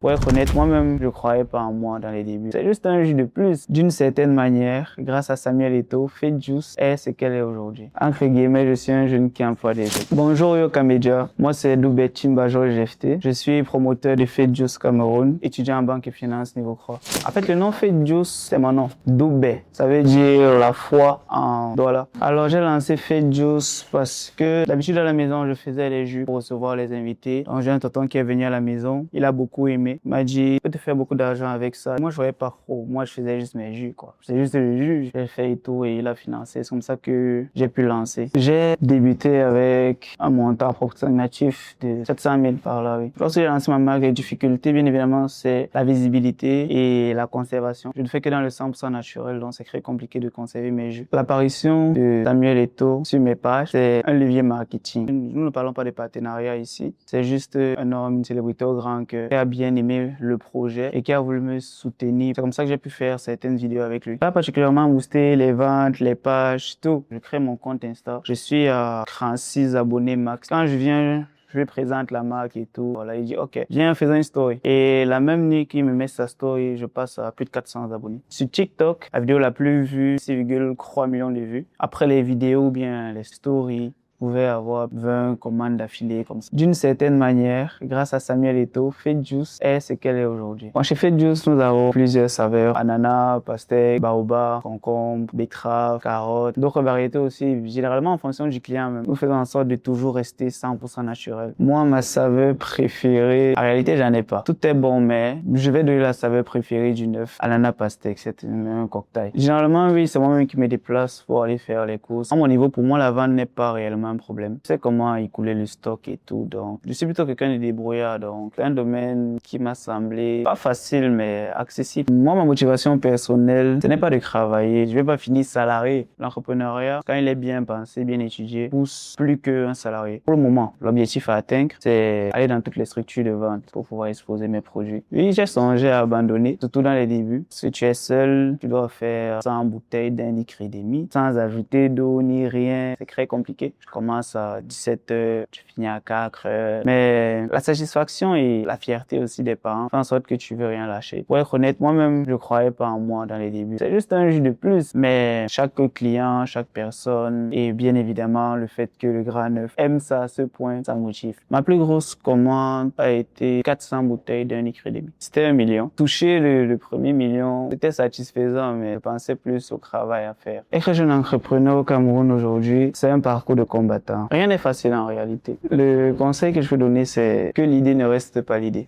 Pour être honnête, moi-même, je croyais pas en moi dans les débuts. C'est juste un jus de plus. D'une certaine manière, grâce à Samuel Eto'o, Fake Juice est ce qu'elle est aujourd'hui. Entre guillemets, je suis un jeune qui emploie des autres. Bonjour Yoka Media, moi c'est Doubet Chimbajo GFT. Je suis promoteur de Fake Juice Cameroun, étudiant en banque et finance niveau 3. En fait, le nom Fake Juice, c'est mon nom. Doubet, ça veut dire la foi en Douala. Alors j'ai lancé Fake Juice parce que d'habitude à la maison, je faisais les jus pour recevoir les invités. Donc j'ai un tonton qui est venu à la maison, il a beaucoup aimé. Il m'a dit, tu peux te faire beaucoup d'argent avec ça. Moi, je voyais pas trop. Moi, je faisais juste mes jus, quoi. C'est juste le jus. J'ai fait et tout et il a financé. C'est comme ça que j'ai pu lancer. J'ai débuté avec un montant approximatif de 700 000 par là, oui. Lorsque j'ai lancé ma marque, les difficultés, bien évidemment, c'est la visibilité et la conservation. Je ne fais que dans le 100% naturel, donc c'est très compliqué de conserver mes jus. L'apparition de Samuel Eto'o sur mes pages, c'est un levier marketing. Nous ne parlons pas de partenariat ici. C'est juste un homme, une célébrité au grand cœur qui a bien aimé le projet et qui a voulu me soutenir. C'est comme ça que j'ai pu faire certaines vidéos avec lui. Pas particulièrement booster les ventes, les pages, tout. Je crée mon compte Insta. Je suis à 36 abonnés max. Quand je viens, je lui présente la marque et tout. Voilà, il dit, OK, viens, faisons une story. Et la même nuit qu'il me met sa story, je passe à plus de 400 abonnés. Sur TikTok, la vidéo la plus vue, 6,3 millions de vues. Après les vidéos ou bien les stories, pouvait avoir 20 commandes d'affilée comme ça. D'une certaine manière, grâce à Samuel Eto'o, Fake Juice est ce qu'elle est aujourd'hui. Bon, chez Fake Juice, nous avons plusieurs saveurs. Ananas, pastèque, baobab, concombre, betterave, carotte, d'autres variétés aussi. Généralement, en fonction du client même. Nous faisons en sorte de toujours rester 100% naturel. Moi, ma saveur préférée, en réalité, j'en ai pas. Tout est bon, mais je vais donner la saveur préférée du neuf. Ananas, pastèque, c'est un cocktail. Généralement, oui, c'est moi-même qui me déplace pour aller faire les courses. À mon niveau, pour moi, la vente n'est pas réellement un problème. Je sais comment écouler le stock et tout, donc je suis plutôt quelqu'un de débrouillard, donc c'est un domaine qui m'a semblé pas facile mais accessible. Moi, ma motivation personnelle, ce n'est pas de travailler, je vais pas finir salarié. L'entrepreneuriat, quand il est bien pensé, bien étudié, pousse plus qu'un salarié. Pour le moment, l'objectif à atteindre, c'est aller dans toutes les structures de vente pour pouvoir exposer mes produits. Oui, j'ai songé à abandonner, surtout dans les débuts. Si tu es seul, tu dois faire 100 bouteilles d'un litre et demi, sans ajouter d'eau ni rien, c'est très compliqué. Je commence à 17h, tu finis à 4h. Mais la satisfaction et la fierté aussi des parents font en sorte que tu veux rien lâcher. Pour être honnête, moi-même, je croyais pas en moi dans les débuts. C'est juste un jus de plus. Mais chaque client, chaque personne et bien évidemment le fait que le Grand Neuf aime ça à ce point, ça motive. Ma plus grosse commande a été 400 bouteilles d'un litre et demi. C'était 1 million. Toucher le premier million, c'était satisfaisant, mais je pensais plus au travail à faire. Être jeune entrepreneur au Cameroun aujourd'hui, c'est un parcours de combattant. Rien n'est facile en réalité. Le conseil que je peux donner, c'est que l'idée ne reste pas l'idée.